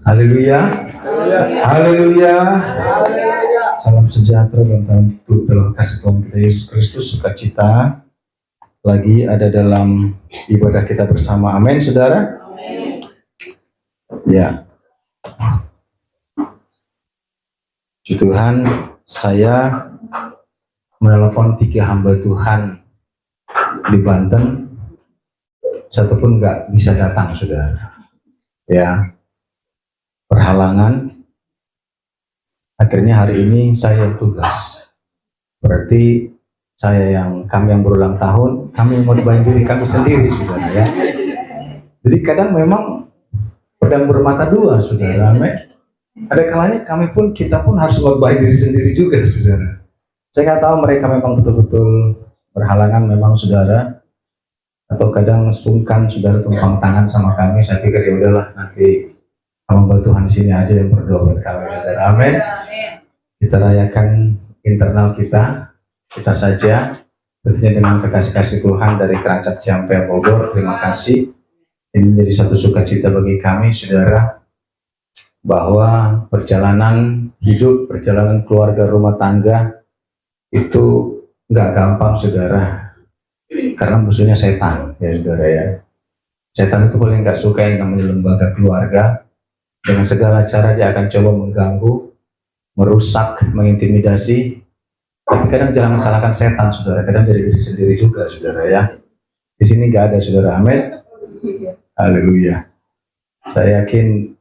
Haleluya. Haleluya. Salam sejahtera dalam kasih Tuhan kita Yesus Kristus, sukacita lagi ada dalam ibadah kita bersama. Amin, saudara. Ya. Puji Tuhan, saya menelepon 3 hamba Tuhan di Banten, satu pun nggak bisa datang, saudara. Ya, perhalangan. Akhirnya hari ini saya yang tugas. Berarti kami yang berulang tahun, kami mengorbankan diri kami sendiri, saudara, ya. Jadi kadang memang pedang bermata dua, saudara. Amin. Ada kalanya kita pun harus mengorbankan diri sendiri juga, saudara. Saya nggak tahu mereka memang betul-betul berhalangan memang, saudara, atau kadang sungkan, saudara, tumpang tangan sama kami. Saya pikir ya udahlah, nanti hamba Tuhan di sini aja yang berdoa buat kami, saudara. Amin. Kita rayakan internal kita saja, tentunya dengan kasih Tuhan dari Kerajaan Ciampea Bogor. Terima kasih. Ini menjadi satu sukacita bagi kami, saudara, bahwa perjalanan hidup, perjalanan keluarga rumah tangga itu nggak gampang, saudara, karena musuhnya setan, ya saudara, ya. Setan itu paling nggak suka yang namanya lembaga keluarga. Dengan segala cara dia akan coba mengganggu, merusak, mengintimidasi. Tapi kadang jangan salahkan setan, saudara, kadang dari diri sendiri juga, saudara, ya. Di sini nggak ada, saudara. Amin. Haleluya. Saya yakin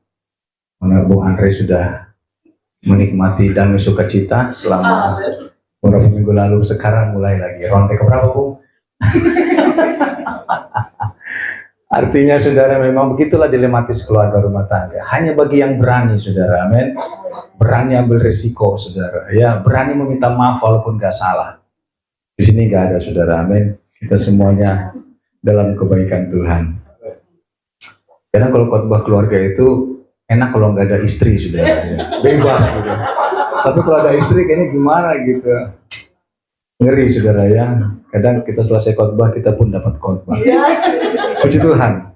Bung Andre sudah menikmati damai sukacita selama beberapa minggu lalu. Sekarang mulai lagi ronde keberapa, Bung? Artinya, saudara, memang begitulah dilematis keluarga rumah tangga. Hanya bagi yang berani, saudara. Amin. Berani ambil risiko, saudara. Ya, berani meminta maaf walaupun gak salah. Di sini gak ada, saudara. Amin. Kita semuanya dalam kebaikan Tuhan. Karena kalau khotbah keluarga itu enak kalau nggak ada istri, saudara, ya. Bebas gitu. Tapi kalau ada istri kayaknya gimana gitu, ngeri, saudara, ya. Kadang kita selesai khotbah kita pun dapat khotbah. Puji Tuhan.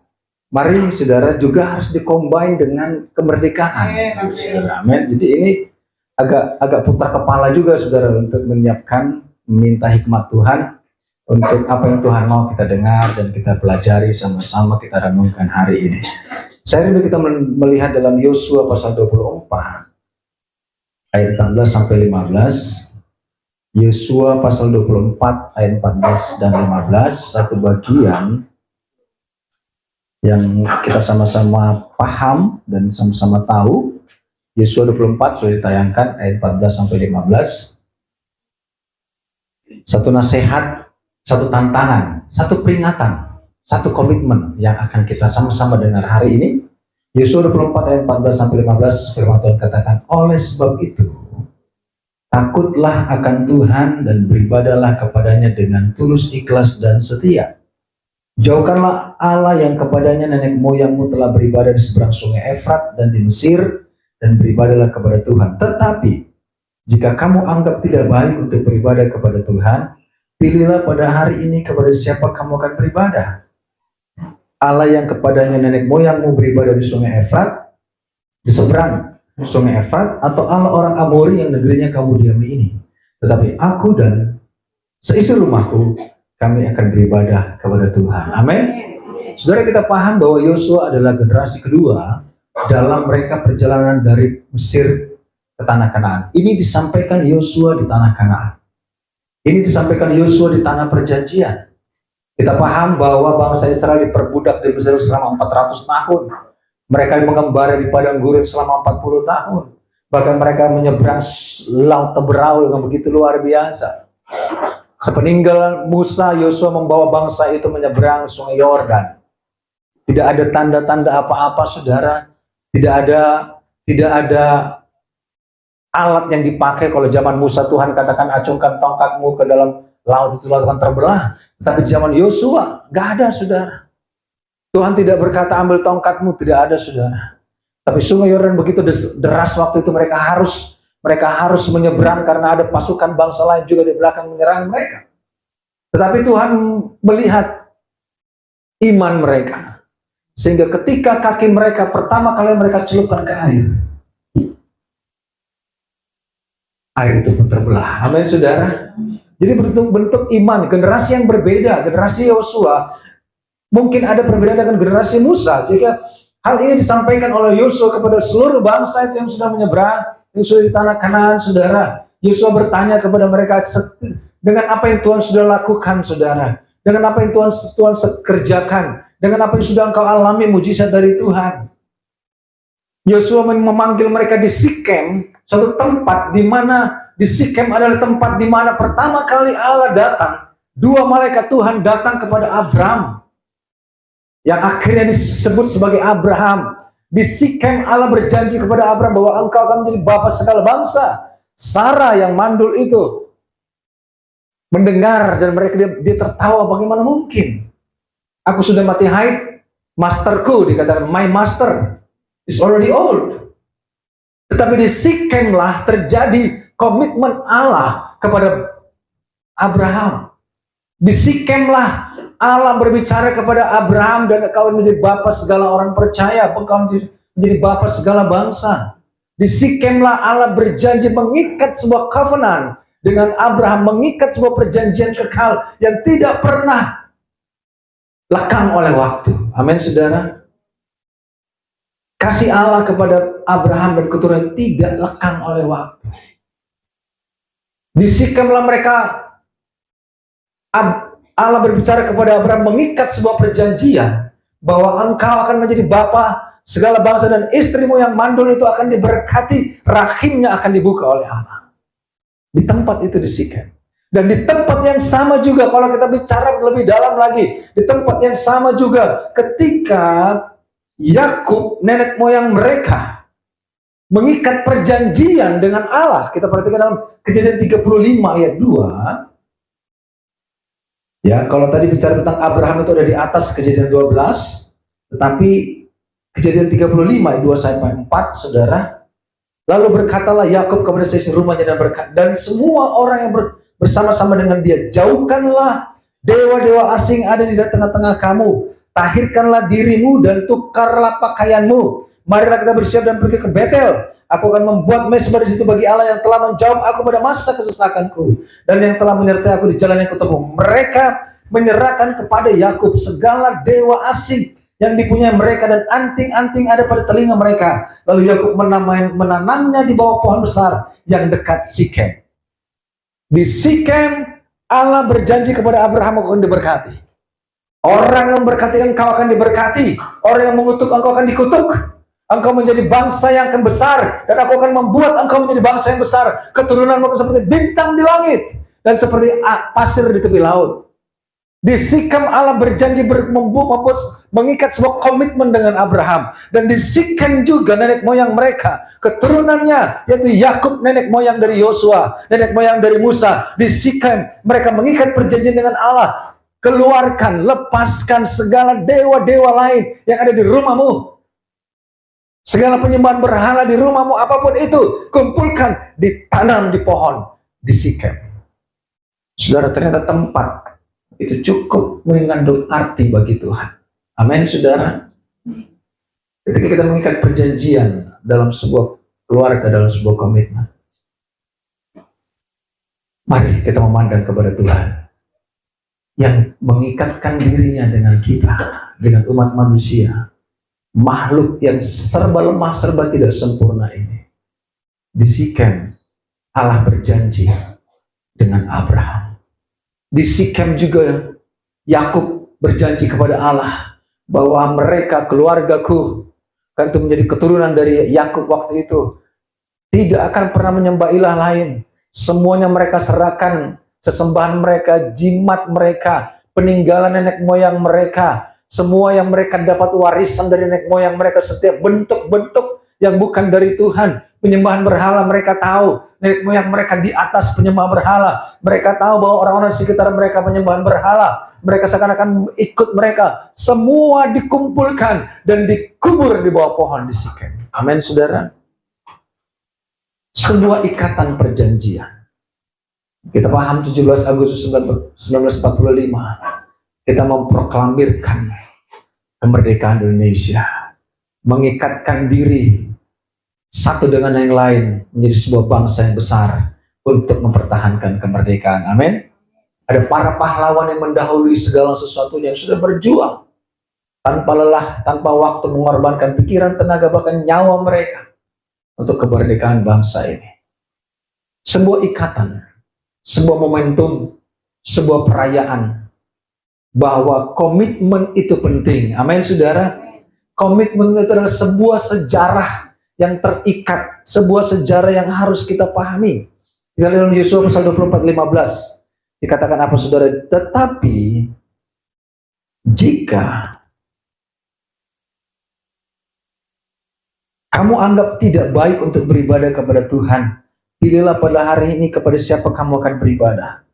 Mari, saudara, juga harus dikombin dengan kemerdekaan, saudara. Amin. Jadi ini agak putar kepala juga, saudara, untuk menyiapkan, meminta hikmat Tuhan untuk apa yang Tuhan mau kita dengar dan kita pelajari sama-sama, kita renungkan hari ini. Saya rindu kita melihat dalam Yosua pasal 24 ayat 14 sampai 15. Yosua pasal 24 ayat 14 dan 15, satu bagian yang kita sama-sama paham dan sama-sama tahu. Yosua 24 sudah ditayangkan ayat 14 sampai 15. Satu nasihat, satu tantangan, satu peringatan, satu komitmen yang akan kita sama-sama dengar hari ini. Yosua 24 ayat 14 sampai 15, firman Tuhan katakan, oleh sebab itu takutlah akan Tuhan dan beribadahlah kepadanya dengan tulus, ikhlas dan setia. Jauhkanlah Allah yang kepadanya nenek moyangmu telah beribadah di seberang sungai Efrat dan di Mesir, dan beribadahlah kepada Tuhan. Tetapi jika kamu anggap tidak baik untuk beribadah kepada Tuhan, pilihlah pada hari ini kepada siapa kamu akan beribadah. Allah yang kepadanya nenek moyangmu beribadah di sungai Efrat, di seberang sungai Efrat, atau Allah orang Amori yang negerinya kamu diami ini. Tetapi aku dan seisi rumahku, kami akan beribadah kepada Tuhan. Amin. Saudara, kita paham bahwa Yosua adalah generasi kedua dalam mereka perjalanan dari Mesir ke tanah Kanaan. Ini disampaikan Yosua di tanah Kanaan. Ini disampaikan Yosua di tanah perjanjian. Kita paham bahwa bangsa Israel diperbudak di Mesir selama 400 tahun. Mereka mengembara di padang gurun selama 40 tahun. Bahkan mereka menyeberang laut Teberau dengan begitu luar biasa. Sepeninggal Musa, Yosua membawa bangsa itu menyeberang sungai Yordan. Tidak ada tanda-tanda apa-apa, saudara. Tidak ada alat yang dipakai. Kalau zaman Musa Tuhan katakan acungkan tongkatmu ke dalam laut, itu laut akan terbelah. Tapi zaman Yosua nggak ada, saudara. Tuhan tidak berkata ambil tongkatmu, tidak ada, saudara. Tapi sungai Yordan begitu deras waktu itu, mereka harus menyeberang karena ada pasukan bangsa lain juga di belakang menyerang mereka. Tetapi Tuhan melihat iman mereka. Sehingga ketika kaki mereka pertama kali mereka celupkan ke air itu pun terbelah. Amin, saudara. Jadi bentuk-bentuk iman, generasi yang berbeda, generasi Yosua, mungkin ada perbedaan dengan generasi Musa. Jika hal ini disampaikan oleh Yosua kepada seluruh bangsa itu yang sudah menyeberang, yang sudah di tanah Kanaan, saudara. Yosua bertanya kepada mereka, dengan apa yang Tuhan sudah lakukan, saudara? Dengan apa yang Tuhan kerjakan? Dengan apa yang sudah engkau alami mujizat dari Tuhan? Yosua memanggil mereka di Sikem, suatu tempat di mana di Sikem adalah tempat di mana pertama kali Allah datang. Dua malaikat Tuhan datang kepada Abraham, yang akhirnya disebut sebagai Abraham. Di Sikem Allah berjanji kepada Abraham bahwa engkau akan menjadi bapa segala bangsa. Sarah yang mandul itu mendengar dan dia tertawa, bagaimana mungkin? Aku sudah mati haid, masterku, dikatakan my master is already old. Tetapi di Sikemlah terjadi komitmen Allah kepada Abraham. Di Sikemlah Allah berbicara kepada Abraham, dan engkau menjadi bapa segala orang percaya, engkau menjadi bapa segala bangsa. Di Sikemlah Allah berjanji mengikat sebuah covenant dengan Abraham, mengikat sebuah perjanjian kekal yang tidak pernah lekang oleh waktu. Amin, saudara. Kasih Allah kepada Abraham dan keturunan tidak lekang oleh waktu. Di Sikemlah mereka, Allah berbicara kepada Abraham, mengikat sebuah perjanjian bahwa engkau akan menjadi bapa segala bangsa, dan istrimu yang mandul itu akan diberkati, rahimnya akan dibuka oleh Allah. Di tempat itu di Sikem. Dan di tempat yang sama juga, kalau kita bicara lebih dalam lagi, di tempat yang sama juga ketika Yakub, nenek moyang mereka, mengikat perjanjian dengan Allah. Kita perhatikan dalam Kejadian 35 ayat 2. Ya, kalau tadi bicara tentang Abraham itu ada di atas Kejadian 12, tetapi Kejadian 35 ayat 2 sampai 4, saudara. Lalu berkatalah Yakub kepada seisi rumahnya dan semua orang yang bersama-sama dengan dia, jauhkanlah dewa-dewa asing ada di tengah-tengah kamu, tahirkanlah dirimu dan tukarlah pakaianmu. Marilah kita bersiap dan pergi ke Betel. Aku akan membuat mezbah di situ bagi Allah yang telah menjawab aku pada masa kesesakanku dan yang telah menyertai aku di jalan yang kutempuh. Mereka menyerahkan kepada Yakub segala dewa asing yang dipunyai mereka, dan anting-anting ada pada telinga mereka. Lalu Yakub menanamnya di bawah pohon besar yang dekat Sikem. Di Sikem Allah berjanji kepada Abraham, engkau akan diberkati. Orang yang berkati engkau akan diberkati. Orang yang mengutuk engkau akan dikutuk. Engkau menjadi bangsa yang akan besar, dan aku akan membuat engkau menjadi bangsa yang besar. Keturunanmu seperti bintang di langit dan seperti pasir di tepi laut. Di Sikem Allah berjanji mengikat sebuah komitmen dengan Abraham. Dan di Sikem juga nenek moyang mereka, keturunannya, yaitu Yakub, nenek moyang dari Yosua, nenek moyang dari Musa. Di Sikem mereka mengikat perjanjian dengan Allah. Keluarkan, lepaskan segala dewa-dewa lain yang ada di rumahmu. Segala penyembahan berhala di rumahmu, apapun itu, kumpulkan, ditanam di pohon di Sikem. Saudara, ternyata tempat itu cukup mengandung arti bagi Tuhan. Amin, saudara. Ketika kita mengikat perjanjian dalam sebuah keluarga, dalam sebuah komitmen, mari kita memandang kepada Tuhan yang mengikatkan dirinya dengan kita, dengan umat manusia, makhluk yang serba lemah, serba tidak sempurna ini. Di Sikem Allah berjanji dengan Abraham. Di Sikem juga Yakub berjanji kepada Allah bahwa mereka, keluargaku, kan itu menjadi keturunan dari Yakub waktu itu, tidak akan pernah menyembah ilah lain. Semuanya mereka serahkan, sesembahan mereka, jimat mereka, peninggalan nenek moyang mereka, semua yang mereka dapat warisan dari nenek moyang mereka, setiap bentuk-bentuk yang bukan dari Tuhan, penyembahan berhala mereka tahu. Nenek moyang mereka di atas penyembah berhala. Mereka tahu bahwa orang-orang di sekitar mereka penyembahan berhala. Mereka seakan-akan ikut mereka. Semua dikumpulkan dan dikubur di bawah pohon di Sikem. Amin, saudara. Sebuah ikatan perjanjian. Kita paham 17 Agustus 1945. Kita memproklamirkan kemerdekaan Indonesia, mengikatkan diri satu dengan yang lain menjadi sebuah bangsa yang besar untuk mempertahankan kemerdekaan. Amin. Ada para pahlawan yang mendahului segala sesuatu yang sudah berjuang tanpa lelah, tanpa waktu, mengorbankan pikiran, tenaga, bahkan nyawa mereka untuk kemerdekaan bangsa ini. Sebuah ikatan, sebuah momentum, sebuah perayaan bahwa komitmen itu penting. Amin, saudara. Komitmen itu adalah sebuah sejarah yang terikat, sebuah sejarah yang harus kita pahami. Kita lihat dalam Yosua pasal 24:15 dikatakan apa, saudara? Tetapi jika kamu anggap tidak baik untuk beribadah kepada Tuhan, pilihlah pada hari ini kepada siapa kamu akan beribadah.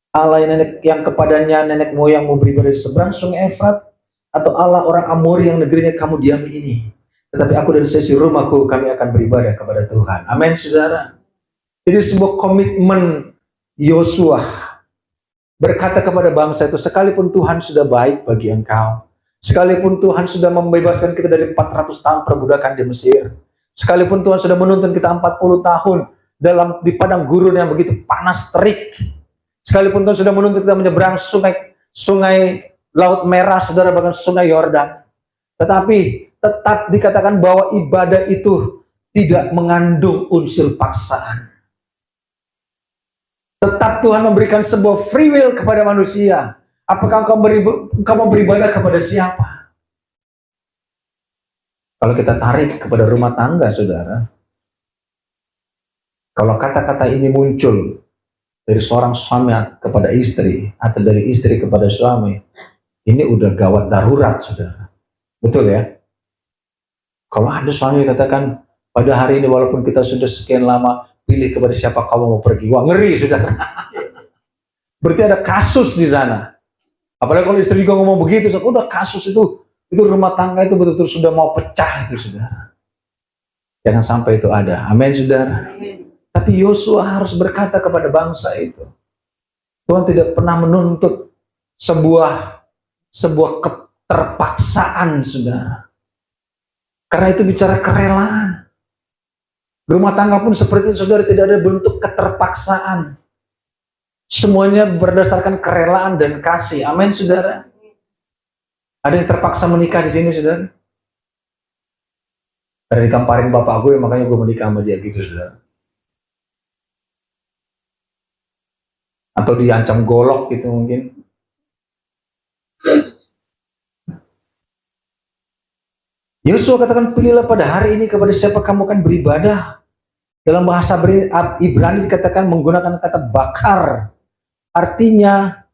Allah yang kepadanya nenek moyangmu beribadah di seberang sungai Efrat, atau Allah orang Amori yang negerinya kamu diami ini. Tetapi aku dan sesi rumahku, kami akan beribadah kepada Tuhan. Amin, saudara. Jadi sebuah komitmen Yosua berkata kepada bangsa itu, sekalipun Tuhan sudah baik bagi engkau, sekalipun Tuhan sudah membebaskan kita dari 400 tahun perbudakan di Mesir, sekalipun Tuhan sudah menuntun kita 40 tahun di padang gurun yang begitu panas terik, sekalipun Tuhan sudah menuntun kita menyeberang sungai Laut Merah, saudara, bahkan sungai Yordan, tetapi tetap dikatakan bahwa ibadah itu tidak mengandung unsur paksaan. Tetap Tuhan memberikan sebuah free will kepada manusia. Apakah engkau mau beribadah kepada siapa? Kalau kita tarik kepada rumah tangga, saudara, kalau kata-kata ini muncul dari seorang suami kepada istri, atau dari istri kepada suami, ini udah gawat darurat, saudara. Betul ya? Kalau ada suami katakan, pada hari ini walaupun kita sudah sekian lama, pilih kepada siapa kamu mau pergi. Wah, ngeri, saudara. Berarti ada kasus di sana. Apalagi kalau istri juga ngomong begitu, udah kasus itu rumah tangga itu betul-betul sudah mau pecah itu, saudara. Jangan sampai itu ada. Amin, saudara. Amin. Tapi Yosua harus berkata kepada bangsa itu, Tuhan tidak pernah menuntut sebuah keterpaksaan, saudara. Karena itu bicara kerelaan. Rumah tangga pun seperti itu, saudara, tidak ada bentuk keterpaksaan. Semuanya berdasarkan kerelaan dan kasih. Amin, saudara. Ada yang terpaksa menikah di sini, saudara? Karena dikamparin bapak gue, makanya gue menikah sama dia gitu, saudara. Atau diancam golok gitu mungkin. Yosua katakan, pilihlah pada hari ini kepada siapa kamu akan beribadah. Dalam bahasa Ibrani dikatakan menggunakan kata bakar. Artinya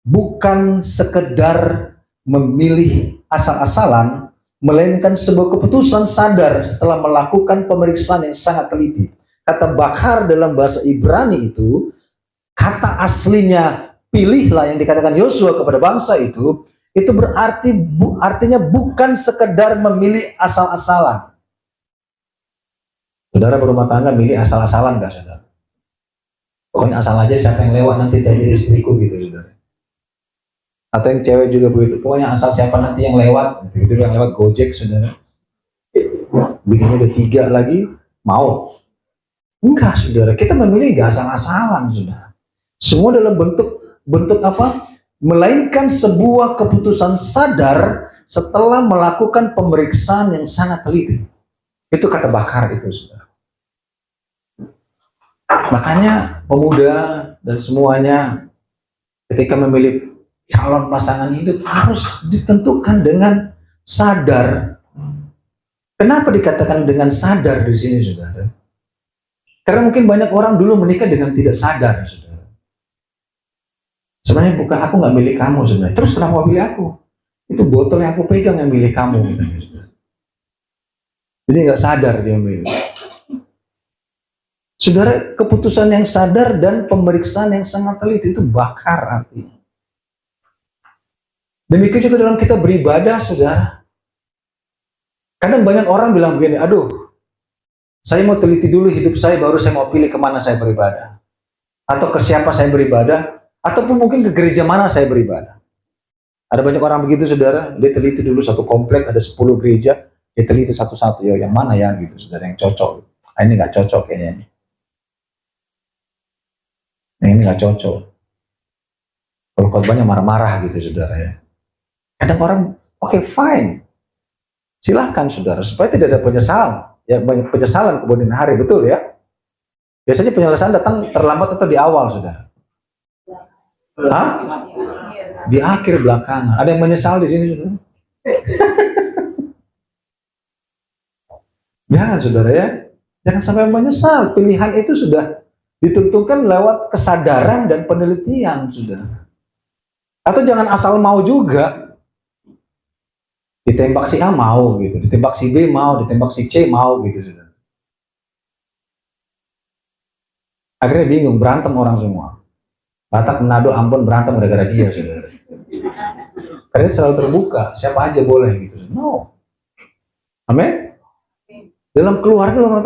bukan sekedar memilih asal-asalan, melainkan sebuah keputusan sadar setelah melakukan pemeriksaan yang sangat teliti. Kata bakar dalam bahasa Ibrani itu, kata aslinya pilihlah yang dikatakan Yosua kepada bangsa itu berarti artinya bukan sekedar memilih asal-asalan. Saudara berumah tangga milih asal-asalan nggak, saudara? Pokoknya asal aja siapa yang lewat nanti jadi istriku gitu, saudara. Atau yang cewek juga begitu, pokoknya asal siapa nanti yang lewat, itu yang lewat Gojek, saudara. Bininya udah 3 lagi, mau? Enggak, saudara. Kita memilih nggak asal-asalan, saudara. Semua dalam bentuk apa? Melainkan sebuah keputusan sadar setelah melakukan pemeriksaan yang sangat teliti. Itu kata bakar itu, saudara. Makanya pemuda dan semuanya ketika memilih calon pasangan hidup harus ditentukan dengan sadar. Kenapa dikatakan dengan sadar di sini, saudara? Karena mungkin banyak orang dulu menikah dengan tidak sadar, saudara. Sebenarnya bukan, aku nggak milih kamu sebenarnya. Terus kenapa milih aku? Itu botol yang aku pegang yang milih kamu. Jadi nggak sadar dia milih. Saudara, keputusan yang sadar dan pemeriksaan yang sangat teliti itu bakar artinya. Demikian juga dalam kita beribadah, saudara. Kadang banyak orang bilang begini, aduh, saya mau teliti dulu hidup saya, baru saya mau pilih kemana saya beribadah. Atau ke siapa saya beribadah, ataupun mungkin ke gereja mana saya beribadah. Ada banyak orang begitu, saudara. Dia teliti dulu satu komplek, ada 10 gereja. Dia teliti satu-satu, ya yang mana ya gitu, saudara, yang cocok. Nah, ini nggak cocok kayaknya. Nah, ini nggak cocok. Kalau khotbahnya marah-marah gitu, saudara ya. Kadang orang, oke, fine. Silahkan, saudara, supaya tidak ada penyesalan. Ya, banyak penyesalan kemudian hari, betul ya. Biasanya penyelesaian datang terlambat atau di awal, saudara? Hah? Di akhir belakangan. Ada yang menyesal di sini, saudara? Jangan, saudara ya. Jangan sampai menyesal. Pilihan itu sudah ditentukan lewat kesadaran dan penelitian, saudara. Atau jangan asal mau juga. Ditembak si A mau gitu, ditembak si B mau, ditembak si C mau gitu, saudara. Akhirnya bingung, berantem orang semua. Batak, Manado, Ambon berantem gara-gara dia, saudara. Karena selalu terbuka, siapa aja boleh gitu. No. Amin. Dalam keluarga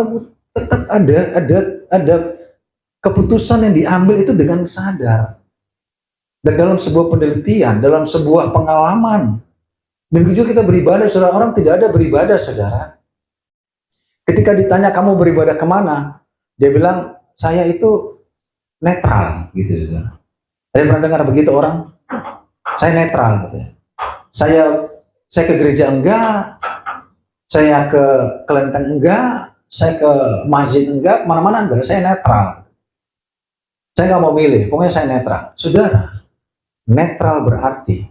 tetap ada keputusan yang diambil itu dengan sadar. Dan dalam sebuah penelitian, dalam sebuah pengalaman. Dan juga kita beribadah, saudara. Orang tidak ada beribadah, saudara. Ketika ditanya kamu beribadah kemana, dia bilang saya itu netral, gitu, saudara. Ada yang pernah dengar begitu orang? Saya netral, gitu. Saya ke gereja enggak, saya ke kelenteng enggak, saya ke masjid enggak, kemana-mana enggak, saya netral. Saya nggak mau milih, pokoknya saya netral. Saudara, netral berarti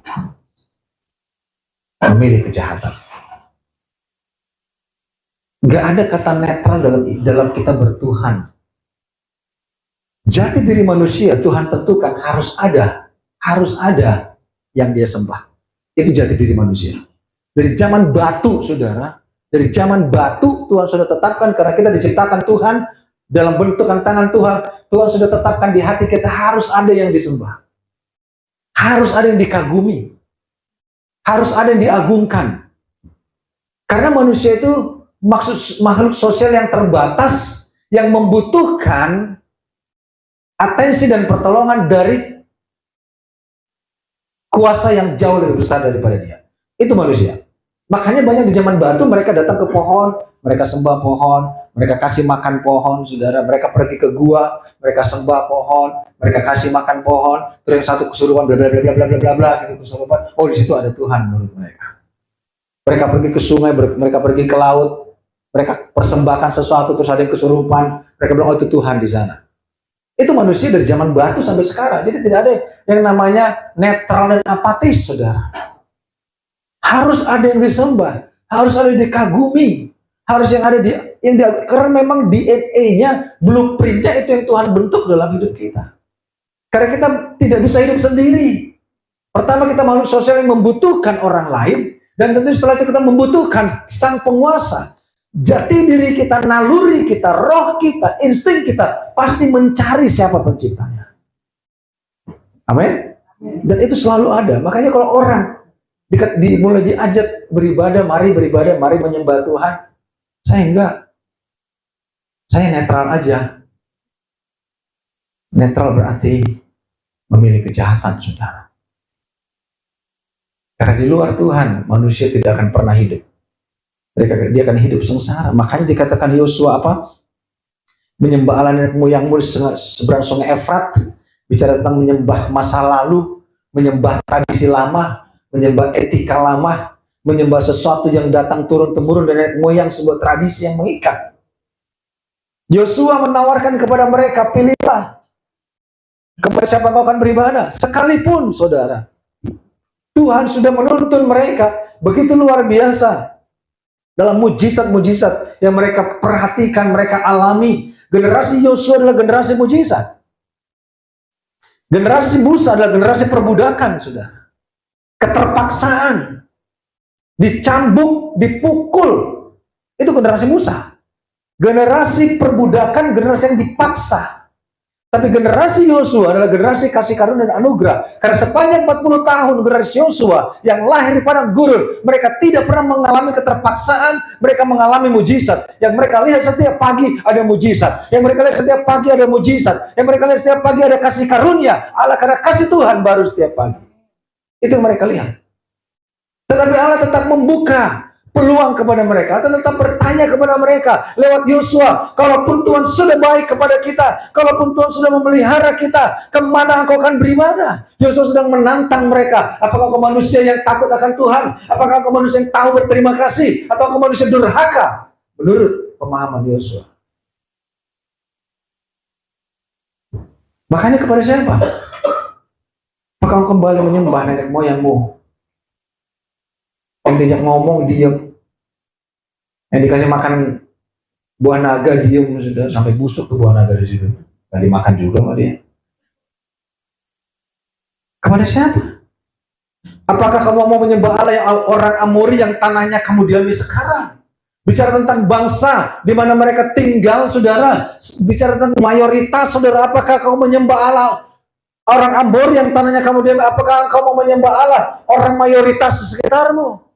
memilih kejahatan. Nggak ada kata netral dalam kita bertuhan. Jati diri manusia Tuhan tentukan harus ada yang dia sembah. Itu jati diri manusia. Dari zaman batu, saudara, dari zaman batu Tuhan sudah tetapkan, karena kita diciptakan Tuhan dalam bentukan tangan Tuhan. Tuhan sudah tetapkan di hati kita harus ada yang disembah, harus ada yang dikagumi, harus ada yang diagungkan. Karena manusia itu makhluk sosial yang terbatas, yang membutuhkan atensi dan pertolongan dari kuasa yang jauh lebih besar daripada dia. Itu manusia. Makanya banyak di zaman batu mereka datang ke pohon, mereka sembah pohon, mereka kasih makan pohon, saudara. Mereka pergi ke gua, mereka sembah pohon, mereka kasih makan pohon. Terus yang satu kesurupan, bla bla bla bla bla bla bla, gitu, kesurupan. Oh, di situ ada Tuhan menurut mereka. Mereka pergi ke sungai, mereka pergi ke laut, mereka persembahkan sesuatu, terus ada yang kesurupan. Mereka bilang, oh itu Tuhan di sana. Itu manusia dari zaman batu sampai sekarang. Jadi tidak ada yang namanya netral dan apatis, saudara. Harus ada yang disembah, harus ada yang dikagumi, harus yang ada karena memang DNA-nya, blueprint-nya itu yang Tuhan bentuk dalam hidup kita. Karena kita tidak bisa hidup sendiri. Pertama, kita makhluk sosial yang membutuhkan orang lain, dan tentu setelah itu kita membutuhkan sang penguasa. Jati diri kita, naluri kita, roh kita, insting kita pasti mencari siapa penciptanya. Amin. Dan itu selalu ada. Makanya kalau orang mulai diajak beribadah, mari menyembah Tuhan, saya enggak. Saya netral aja. Netral berarti memilih kejahatan, saudara. Karena di luar Tuhan, manusia tidak akan pernah hidup. Dia akan hidup sengsara. Makanya dikatakan Yosua apa? Menyembah Allah nenek moyangmu seberang sungai Efrat. Bicara tentang menyembah masa lalu, menyembah tradisi lama, menyembah etika lama, menyembah sesuatu yang datang turun-temurun dari nenek moyang, sebuah tradisi yang mengikat. Yosua menawarkan kepada mereka, pilihlah kepada siapa kau akan beribadah. Sekalipun, saudara, Tuhan sudah menuntun mereka begitu luar biasa dalam mujizat-mujizat yang mereka perhatikan, mereka alami. Generasi Yosua adalah generasi mujizat. Generasi Musa adalah generasi perbudakan, saudara. Keterpaksaan, dicambuk, dipukul. Itu generasi Musa. Generasi perbudakan, generasi yang dipaksa. Tapi generasi Yosua adalah generasi kasih karunia dan anugerah. Karena sepanjang 40 tahun generasi Yosua yang lahir di padang gurun, mereka tidak pernah mengalami keterpaksaan, mereka mengalami mujizat. Yang mereka lihat setiap pagi ada mujizat. Yang mereka lihat setiap pagi ada mujizat. Yang mereka lihat setiap pagi ada kasih karunia. Allah, karena kasih Tuhan baru setiap pagi. Itu yang mereka lihat. Tetapi Allah tetap membuka peluang kepada mereka, tetap bertanya kepada mereka lewat Yosua, kalaupun Tuhan sudah baik kepada kita, kalaupun Tuhan sudah memelihara kita, kemana engkau akan beribadah? Yosua sedang menantang mereka. Apakah engkau manusia yang takut akan Tuhan? Apakah engkau manusia yang tahu berterima kasih? Atau engkau manusia durhaka? Menurut pemahaman Yosua. Makanya kepada siapa? Apakah engkau kembali menyembah nenek moyangmu? Yang diajak ngomong diem, yang dikasih makan buah naga diem, sudah sampai busuk tuh buah naga di situ, nggak dimakan juga sama dia. Kepada siapa? Apakah kamu mau menyembah Allah yang orang Amori yang tanahnya kamu diami sekarang? Bicara tentang bangsa di mana mereka tinggal, saudara. Bicara tentang mayoritas, saudara. Apakah kamu menyembah Allah orang Amori yang tanahnya kamu diami? Apakah kamu mau menyembah Allah orang mayoritas di sekitarmu?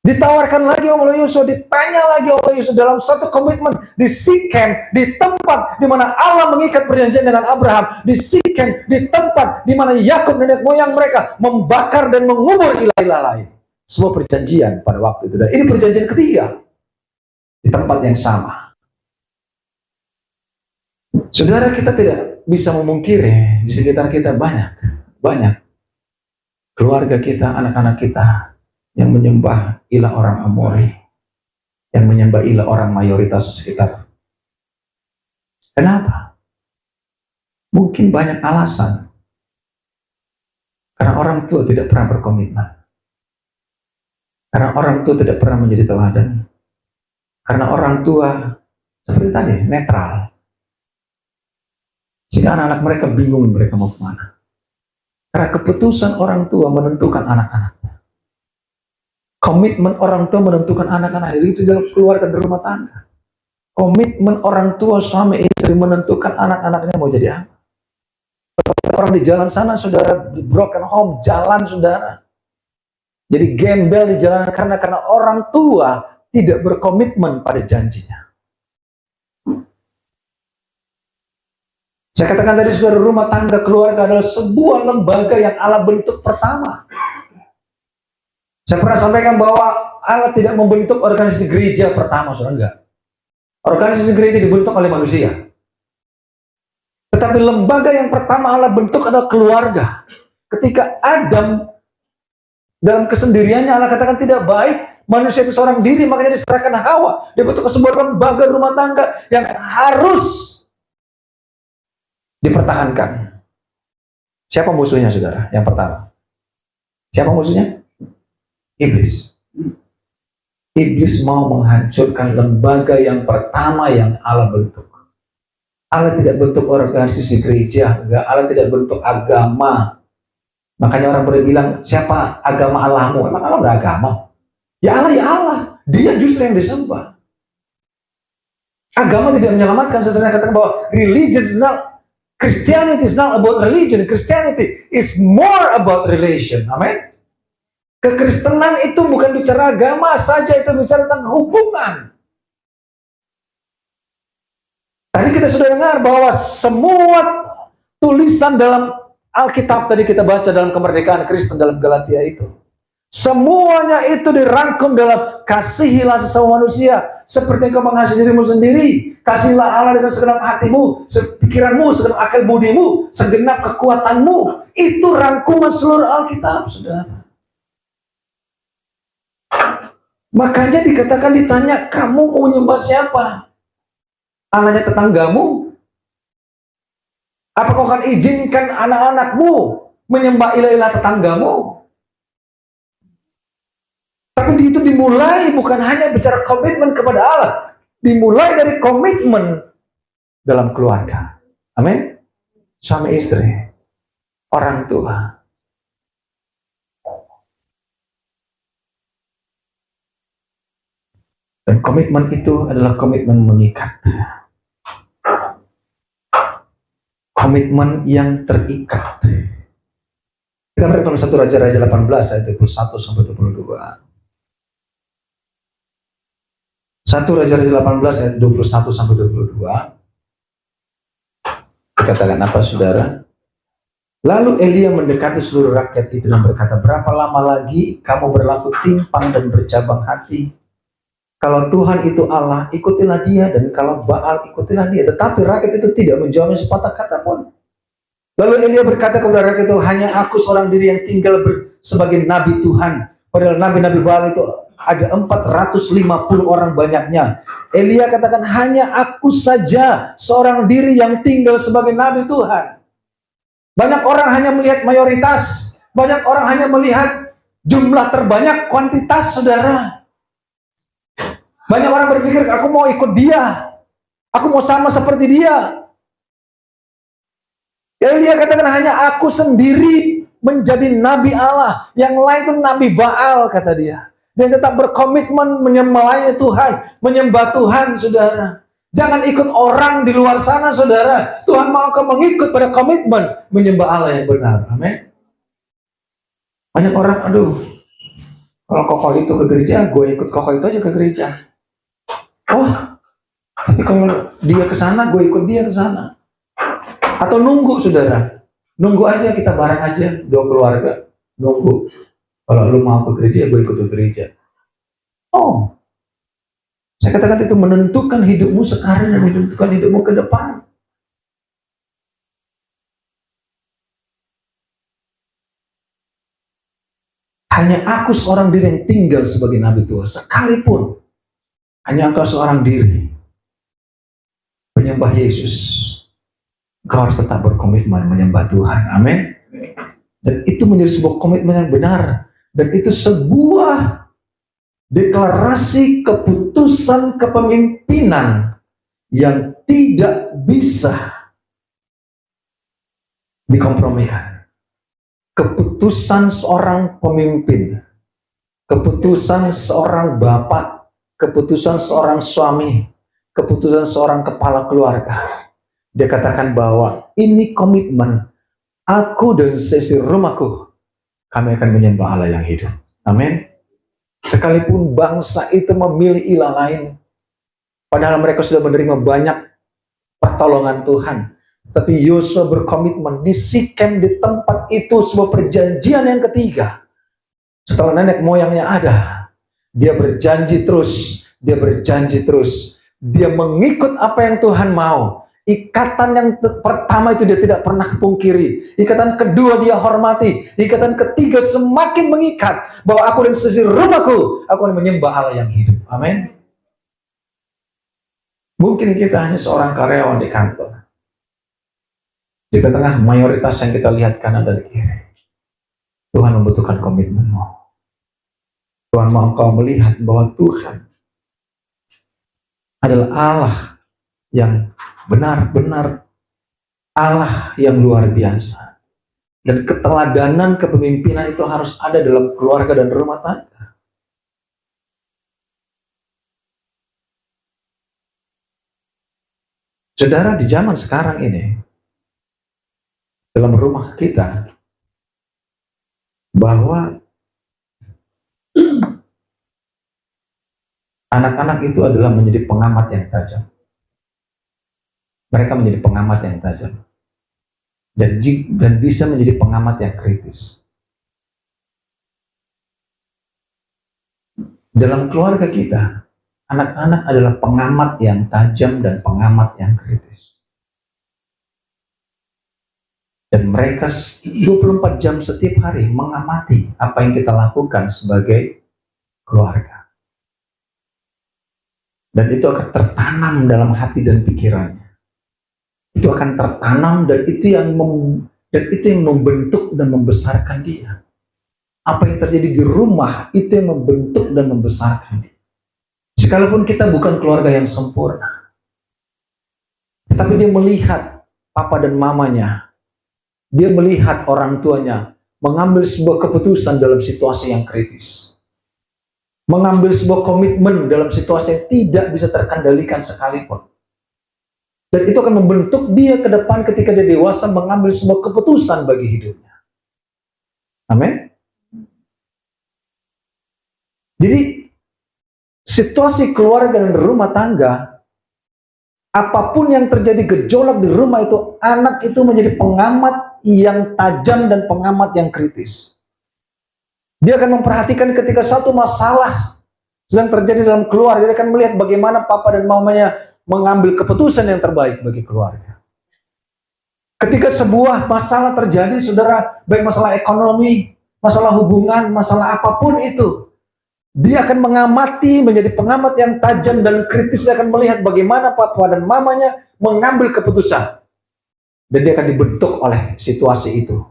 Ditawarkan lagi oleh Yosua, ditanya lagi oleh Yosua dalam satu komitmen di Sikem, di tempat di mana Allah mengikat perjanjian dengan Abraham, di Sikem, di tempat di mana Yakub nenek moyang mereka membakar dan mengubur ilah-ilah lain. Sebuah perjanjian pada waktu itu, dan ini perjanjian ketiga di tempat yang sama. Saudara, kita tidak bisa memungkiri di sekitar kita banyak keluarga kita, anak-anak kita yang menyembah ilah orang Amori, yang menyembah ilah orang mayoritas di sekitar. Kenapa? Mungkin banyak alasan. Karena orang tua tidak pernah berkomitmen. Karena orang tua tidak pernah menjadi teladan. Karena orang tua seperti tadi, netral. Sehingga anak-anak mereka bingung mereka mau kemana. Karena keputusan orang tua menentukan anak-anaknya. Komitmen orang tua menentukan anak-anak, itu dalam keluarga dan rumah tangga. Komitmen orang tua suami istri menentukan anak-anaknya mau jadi apa. Orang di jalan sana, saudara, broken home, jalan, saudara. Jadi gembel di jalanan karena orang tua tidak berkomitmen pada janjinya. Saya katakan tadi, saudara, rumah tangga keluarga adalah sebuah lembaga yang Allah bentuk pertama. Saya pernah sampaikan bahwa Allah tidak membentuk organisasi gereja pertama, saudara, enggak. Organisasi gereja dibentuk oleh manusia. Tetapi lembaga yang pertama Allah bentuk adalah keluarga. Ketika Adam dalam kesendiriannya, Allah katakan tidak baik manusia itu seorang diri, makanya diserahkan Hawa. Dia bentuk sebuah lembaga rumah tangga yang harus dipertahankan. Siapa musuhnya, saudara? Yang pertama. Siapa musuhnya? Iblis. Iblis mau menghancurkan lembaga yang pertama yang Allah bentuk. Allah tidak bentuk organisasi gereja, enggak. Allah tidak bentuk agama. Makanya orang boleh bilang, siapa agama Allahmu? Emang Allah beragama? Ya Allah, ya Allah. Dia justru yang disembah. Agama tidak menyelamatkan. Saya sering katakan bahwa religion is not, Christianity is not about religion. Christianity is more about relation. Amin. Kekristenan itu bukan bicara agama saja, itu bicara tentang hubungan. Tadi kita sudah dengar bahwa semua tulisan dalam Alkitab tadi kita baca dalam kemerdekaan Kristen dalam Galatia itu, semuanya itu dirangkum dalam kasihilah sesama manusia seperti engkau mengasihi dirimu sendiri. Kasihilah Allah dengan segenap hatimu, pikiranmu, segenap akal budimu, segenap kekuatanmu. Itu rangkuman seluruh Alkitab, saudara. Makanya dikatakan, ditanya, kamu mau menyembah siapa? Allahnya tetanggamu? Apa kau akan izinkan anak-anakmu menyembah ilah-ilah tetanggamu? Tapi itu dimulai bukan hanya bicara komitmen kepada Allah, dimulai dari komitmen dalam keluarga. Amin. Suami istri, orang tua. Dan komitmen itu adalah komitmen mengikat. Komitmen yang terikat. Kita melihat dalam 1 Raja-Raja 18 ayat 21 sampai 22. 1 Raja-Raja 18 ayat 21 sampai 22. Dikatakan apa, saudara? Lalu Elia mendekati seluruh rakyat itu dan berkata, berapa lama lagi kamu berlaku timpang dan bercabang hati? Kalau Tuhan itu Allah, ikutilah dia, dan kalau Baal, ikutilah dia. Tetapi rakyat itu tidak menjawabnya sepatah kata pun. Lalu Elia berkata kepada rakyat itu, hanya aku seorang diri yang tinggal sebagai nabi Tuhan. Padahal nabi-nabi Baal itu ada 450 orang banyaknya. Elia katakan, hanya aku saja seorang diri yang tinggal sebagai nabi Tuhan. Banyak orang hanya melihat mayoritas, banyak orang hanya melihat jumlah terbanyak, kuantitas, saudara. Banyak orang berpikir, aku mau ikut dia, aku mau sama seperti dia. Elia katakan, hanya aku sendiri menjadi nabi Allah, yang lain itu nabi Baal, kata dia. Dia tetap berkomitmen menyembah Tuhan, menyembah Tuhan, saudara. Jangan ikut orang di luar sana, saudara. Tuhan mau kau mengikut pada komitmen menyembah Allah yang benar. Amin. Banyak orang, aduh, kalau kokoh itu ke gereja, gue ikut kokoh itu aja ke gereja. Oh, tapi kalau dia ke sana, gue ikut dia ke sana. Atau nunggu, saudara. Nunggu aja, kita bareng aja, dua keluarga. Nunggu. Kalau lu mau ke gereja, gue ikut ke gereja. Oh, saya katakan itu menentukan hidupmu sekarang dan menentukan hidupmu ke depan. Hanya aku seorang diri yang tinggal sebagai nabi Tuhan. Sekalipun hanya engkau seorang diri menyembah Yesus, engkau harus tetap berkomitmen menyembah Tuhan. Amin. Dan itu menjadi sebuah komitmen yang benar. Dan itu sebuah deklarasi keputusan kepemimpinan yang tidak bisa dikompromikan. Keputusan seorang pemimpin, keputusan seorang bapak, keputusan seorang suami, keputusan seorang kepala keluarga. Dia katakan bahwa ini komitmen aku dan sesi rumahku, kami akan menyembah Allah yang hidup. Amin. Sekalipun bangsa itu memilih ilah lain, padahal mereka sudah menerima banyak pertolongan Tuhan, tapi Yosua berkomitmen di Sikem, di tempat itu sebuah perjanjian yang ketiga. Setelah nenek moyangnya ada, dia berjanji terus, dia berjanji terus, dia mengikut apa yang Tuhan mau. Ikatan yang pertama itu dia tidak pernah pungkiri. Ikatan kedua dia hormati. Ikatan ketiga semakin mengikat bahwa aku dan sesi rumahku, aku akan menyembah Allah yang hidup. Amin. Mungkin kita hanya seorang karyawan di kantor. Di tengah mayoritas yang kita lihat kanan dan kiri, Tuhan membutuhkan komitmenmu. Tuhan mau engkau melihat bahwa Tuhan adalah Allah yang benar-benar Allah yang luar biasa. Dan keteladanan kepemimpinan itu harus ada dalam keluarga dan rumah tangga. Saudara, di zaman sekarang ini, dalam rumah kita, bahwa anak-anak itu adalah menjadi pengamat yang tajam. Mereka menjadi pengamat yang tajam. Dan bisa menjadi pengamat yang kritis. Dalam keluarga kita, anak-anak adalah pengamat yang tajam dan pengamat yang kritis. Dan mereka 24 jam setiap hari mengamati apa yang kita lakukan sebagai keluarga. Dan itu akan tertanam dalam hati dan pikirannya. Itu akan tertanam dan itu yang membentuk dan membesarkan dia. Apa yang terjadi di rumah itu yang membentuk dan membesarkan dia. Sekalipun kita bukan keluarga yang sempurna, tetapi dia melihat papa dan mamanya, dia melihat orang tuanya mengambil sebuah keputusan dalam situasi yang kritis, mengambil sebuah komitmen dalam situasi yang tidak bisa terkendalikan sekalipun. Dan itu akan membentuk dia ke depan ketika dia dewasa mengambil sebuah keputusan bagi hidupnya. Amin. Jadi situasi keluarga dan rumah tangga Apapun yang terjadi gejolak di rumah itu, anak itu menjadi pengamat yang tajam dan pengamat yang kritis. Dia akan memperhatikan ketika satu masalah sedang terjadi dalam keluarga, dia akan melihat bagaimana papa dan mamanya mengambil keputusan yang terbaik bagi keluarga. Ketika sebuah masalah terjadi, saudara, baik masalah ekonomi, masalah hubungan, masalah apapun itu, dia akan mengamati, menjadi pengamat yang tajam dan kritis. Dia akan melihat bagaimana papa dan mamanya mengambil keputusan. Dan dia akan dibentuk oleh situasi itu.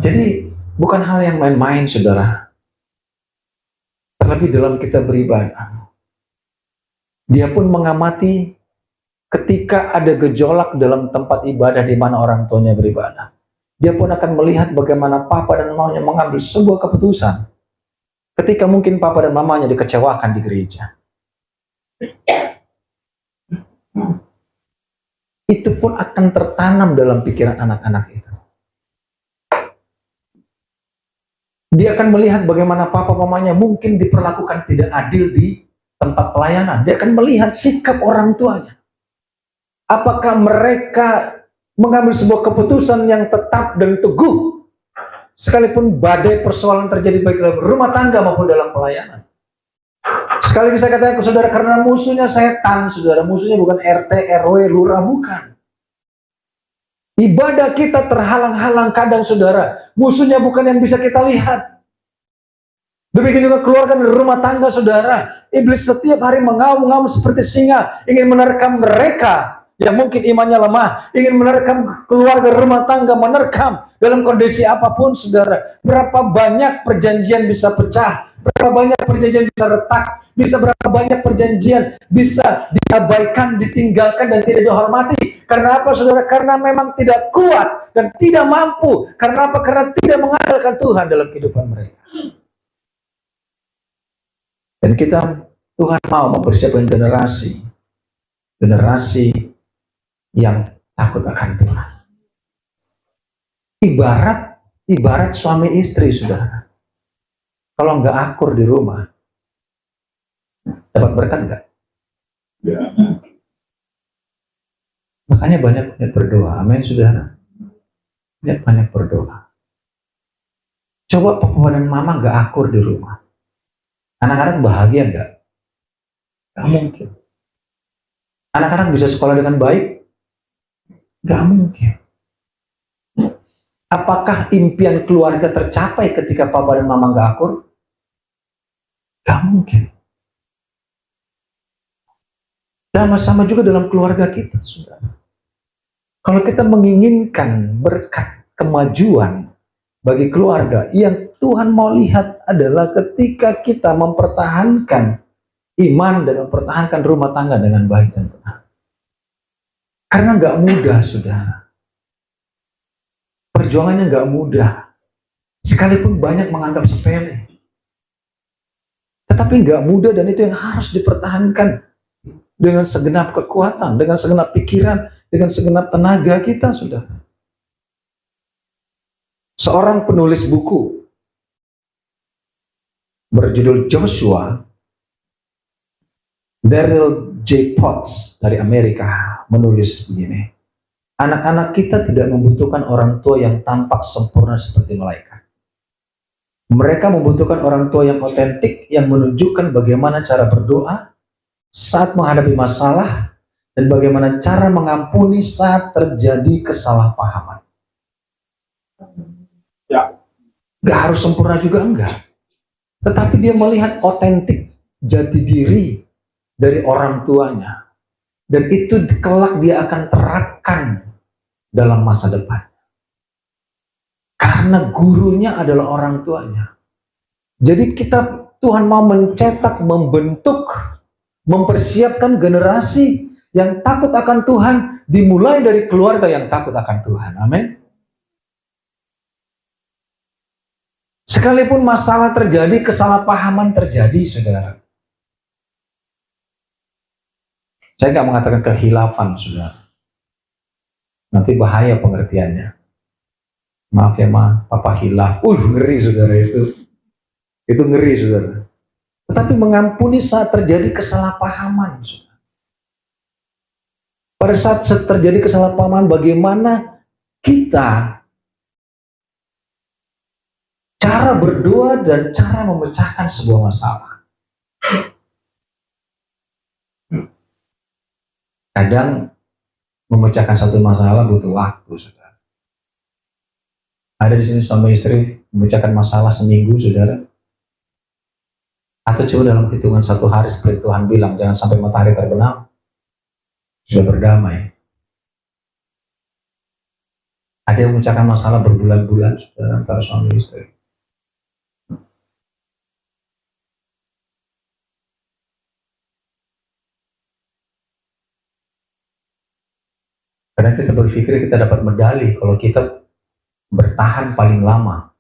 Jadi, bukan hal yang main-main, saudara. Terlebih dalam kita beribadah. Dia pun mengamati ketika ada gejolak dalam tempat ibadah di mana orang tuanya beribadah. Dia pun akan melihat bagaimana papa dan mamanya mengambil sebuah keputusan. Ketika mungkin papa dan mamanya dikecewakan di gereja. Itu pun akan tertanam dalam pikiran anak-anak itu. Dia akan melihat bagaimana papa mamanya mungkin diperlakukan tidak adil di tempat pelayanan. Dia akan melihat sikap orang tuanya. Apakah mereka mengambil sebuah keputusan yang tetap dan teguh, sekalipun badai persoalan terjadi baik dalam rumah tangga maupun dalam pelayanan. Sekali lagi saya katakan ke saudara, karena musuhnya setan, saudara, musuhnya bukan RT, RW, lurah, bukan. Ibadah kita terhalang-halang kadang, saudara. Musuhnya bukan yang bisa kita lihat. Demikian juga keluarga dari rumah tangga, saudara. Iblis setiap hari mengaum-ngaum seperti singa, ingin menerkam mereka yang mungkin imannya lemah, ingin menerkam keluarga rumah tangga, menerkam dalam kondisi apapun, saudara. Berapa banyak perjanjian bisa pecah, berapa banyak perjanjian bisa retak, berapa banyak perjanjian bisa diabaikan, ditinggalkan, dan tidak dihormati. Karena apa, saudara? Karena memang tidak kuat dan tidak mampu. Karena apa? Karena tidak mengandalkan Tuhan dalam kehidupan mereka. Dan kita, Tuhan mau mempersiapkan generasi yang takut akan Tuhan. Ibarat suami istri, saudara. Kalau nggak akur di rumah, dapat berkat nggak? Ya. Makanya banyak berdoa. Amin, saudara. Banyak berdoa. Coba papa dan mama nggak akur di rumah. Anak-anak bahagia nggak? Nggak mungkin. Anak-anak bisa sekolah dengan baik? Nggak mungkin. Apakah impian keluarga tercapai ketika papa dan mama nggak akur? Nggak mungkin. Dan sama juga dalam keluarga kita, saudara. Kalau kita menginginkan berkat kemajuan bagi keluarga, yang Tuhan mau lihat adalah ketika kita mempertahankan iman dan mempertahankan rumah tangga dengan baik dan benar. Karena nggak mudah, saudara. Perjuangannya nggak mudah. Sekalipun banyak menganggap sepele. Tetapi nggak mudah, dan itu yang harus dipertahankan dengan segenap kekuatan, dengan segenap pikiran, dengan segenap tenaga kita, saudara. Seorang penulis buku berjudul Joshua, Daryl J. Potts dari Amerika, menulis begini. Anak-anak kita tidak membutuhkan orang tua yang tampak sempurna seperti malaikat. Mereka membutuhkan orang tua yang otentik, yang menunjukkan bagaimana cara berdoa saat menghadapi masalah, dan bagaimana cara mengampuni saat terjadi kesalahpahaman. Ya. Gak harus sempurna juga, enggak. Tetapi dia melihat otentik jati diri dari orang tuanya. Dan itu kelak dia akan terapkan dalam masa depan. Karena gurunya adalah orang tuanya. Jadi Tuhan mau mencetak, membentuk, mempersiapkan generasi yang takut akan Tuhan, dimulai dari keluarga yang takut akan Tuhan. Amin. Sekalipun masalah terjadi, kesalahpahaman terjadi, saudara. Saya nggak mengatakan kehilafan, saudara. Nanti bahaya pengertiannya. Maaf ya, papa hilaf. Ngeri, saudara, itu. Itu ngeri, saudara. Tetapi mengampuni saat terjadi kesalahpahaman, saudara. Pada saat terjadi kesalahpahaman, bagaimana kita cara berdoa dan cara memecahkan sebuah masalah. Kadang memecahkan satu masalah butuh waktu, saudara. Ada di sini suami istri memecahkan masalah seminggu, saudara. Atau coba dalam hitungan satu hari seperti Tuhan bilang, jangan sampai matahari terbenam, sudah berdamai. Ada yang memecahkan masalah berbulan-bulan, saudara, antara suami istri. Kadang kita berpikir kita dapat medali kalau kita bertahan paling lama.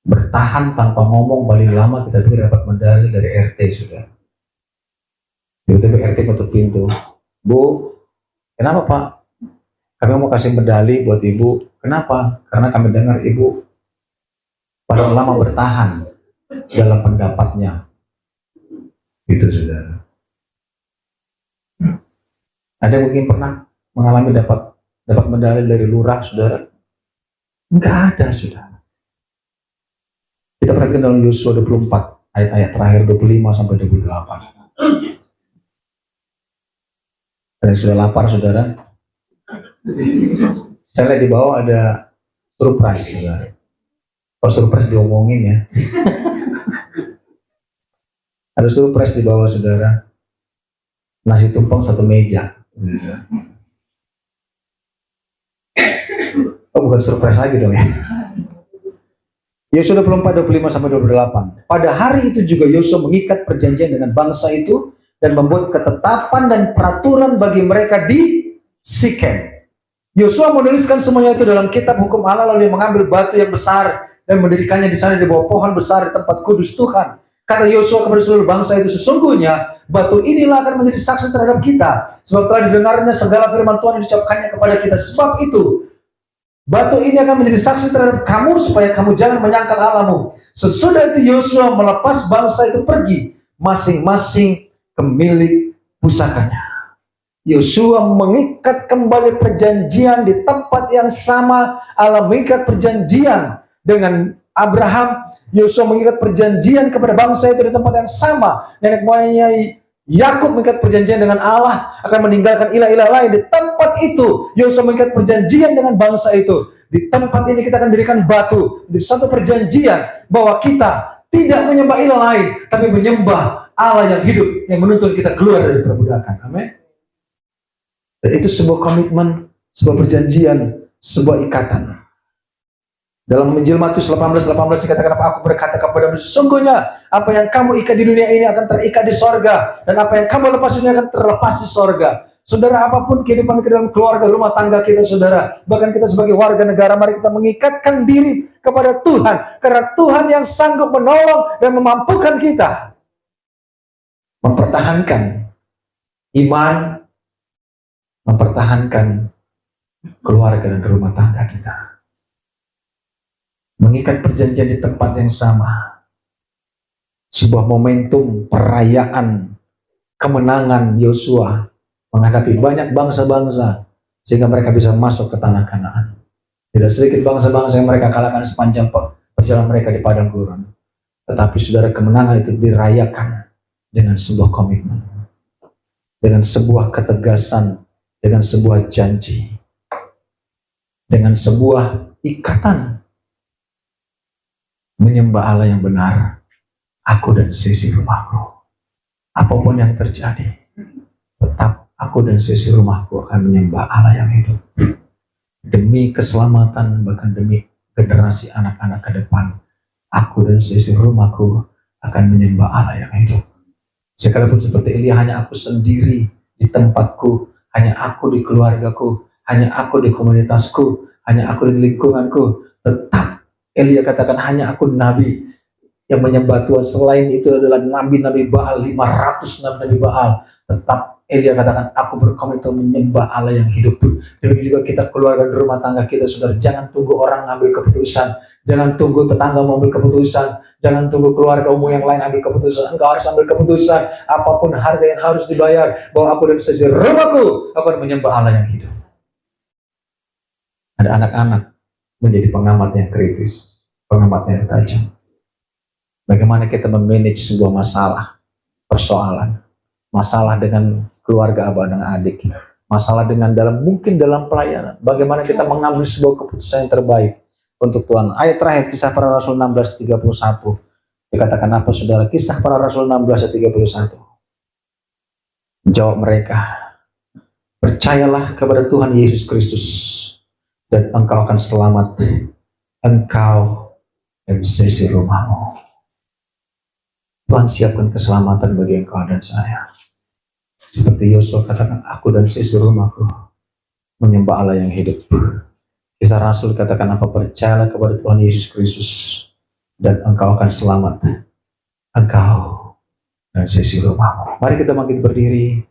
Bertahan tanpa ngomong paling lama, kita pikir dapat medali dari RT, sudah. Tiba-tiba RT ketuk pintu. Bu, kenapa Pak? Kami mau kasih medali buat Ibu. Kenapa? Karena kami dengar Ibu paling lama bertahan dalam pendapatnya. Itu, saudara. Ada yang mungkin pernah mengalami dapat medali dari lurah, saudara? Enggak ada, saudara. Kita perhatikan dalam Yosua 24, ayat-ayat terakhir 25 sampai 28. Dan sudah lapar, saudara? Saya lihat di bawah ada surprise, saudara. Kalau surprise diomongin ya. Ada surprise di bawah, saudara. Nasi tumpeng satu meja. Oh, bukan surprise lagi dong ya. Yosua 24, 25 sampai 28. Pada hari itu juga Yosua mengikat perjanjian dengan bangsa itu dan membuat ketetapan dan peraturan bagi mereka di Sikem. Yosua menuliskan semuanya itu dalam kitab hukum Allah, lalu dia mengambil batu yang besar dan mendirikannya di sana di bawah pohon besar di tempat kudus Tuhan. Kata Yosua kepada seluruh bangsa itu, sesungguhnya batu inilah akan menjadi saksi terhadap kita, sebab telah didengarnya segala firman Tuhan yang diucapkannya kepada kita. Sebab itu batu ini akan menjadi saksi terhadap kamu supaya kamu jangan menyangkal Allahmu. Sesudah itu Yosua melepas bangsa itu pergi masing-masing ke milik pusakanya. Yosua mengikat kembali perjanjian di tempat yang sama. Allah mengikat perjanjian dengan Abraham. Yosua mengikat perjanjian kepada bangsa itu di tempat yang sama. Nenek moyangnya Yakub mengikat perjanjian dengan Allah akan meninggalkan ilah-ilah lain di tempat itu. Yosua mengikat perjanjian dengan bangsa itu. Di tempat ini kita akan dirikan batu. Di satu perjanjian bahwa kita tidak menyembah ilah lain, tapi menyembah Allah yang hidup, yang menuntun kita keluar dari perbudakan. Amin. Dan itu sebuah komitmen, sebuah perjanjian, sebuah ikatan. Dalam Injil Matius 18 dikatakan, apa aku berkata kepadamu, sesungguhnya apa yang kamu ikat di dunia ini akan terikat di sorga, dan apa yang kamu lepas di dunia akan terlepas di sorga. Saudara, apapun kehidupan kita dalam keluarga, rumah tangga kita, saudara, bahkan kita sebagai warga negara, mari kita mengikatkan diri kepada Tuhan, karena Tuhan yang sanggup menolong dan memampukan kita mempertahankan iman, mempertahankan keluarga dan rumah tangga kita. Mengikat perjanjian di tempat yang sama. Sebuah momentum perayaan kemenangan Yosua menghadapi banyak bangsa-bangsa sehingga mereka bisa masuk ke tanah Kanaan. Tidak sedikit bangsa-bangsa yang mereka kalahkan sepanjang perjalanan mereka di padang gurun. Tetapi saudara, kemenangan itu dirayakan dengan sebuah komitmen, dengan sebuah ketegasan, dengan sebuah janji, dengan sebuah ikatan. Menyembah Allah yang benar, aku dan sisi rumahku. Apapun yang terjadi, tetap aku dan sisi rumahku akan menyembah Allah yang hidup. Demi keselamatan, bahkan demi generasi anak-anak ke depan, aku dan sisi rumahku akan menyembah Allah yang hidup. Sekalipun seperti Elia, hanya aku sendiri di tempatku, hanya aku di keluargaku, hanya aku di komunitasku, hanya aku di lingkunganku, tetap Elia katakan, hanya aku nabi yang menyembah Tuhan. Selain itu adalah nabi-nabi Baal, 500 nabi Baal. Tetap Elia katakan, aku berkomitmen menyembah Allah yang hidup. Demikian juga kita keluarga dan rumah tangga kita, saudara. Jangan tunggu orang ambil keputusan. Jangan tunggu tetangga mengambil keputusan. Jangan tunggu keluarga yang lain ambil keputusan. Engkau harus ambil keputusan. Apapun harga yang harus dibayar, bahwa aku dan seisi rumahku akan menyembah Allah yang hidup. Ada anak-anak menjadi pengamat yang kritis, pengamat yang tajam. Bagaimana kita memanage sebuah masalah, persoalan, masalah dengan keluarga abang dan adik, masalah dengan mungkin dalam pelayanan. Bagaimana kita mengambil sebuah keputusan yang terbaik untuk Tuhan. Ayat terakhir Kisah Para Rasul 16:31. Dikatakan apa, saudara? Kisah Para Rasul 16:31. Jawab mereka, percayalah kepada Tuhan Yesus Kristus dan engkau akan selamat, engkau dan seisi rumahmu. Tuhan siapkan keselamatan bagi engkau dan saya. Seperti Yosua katakan, aku dan seisi rumahku menyembah Allah yang hidup. Kisah Rasul katakan apa? Percayalah kepada Tuhan Yesus Kristus dan engkau akan selamat, engkau dan seisi rumahmu. Mari kita bangkit berdiri.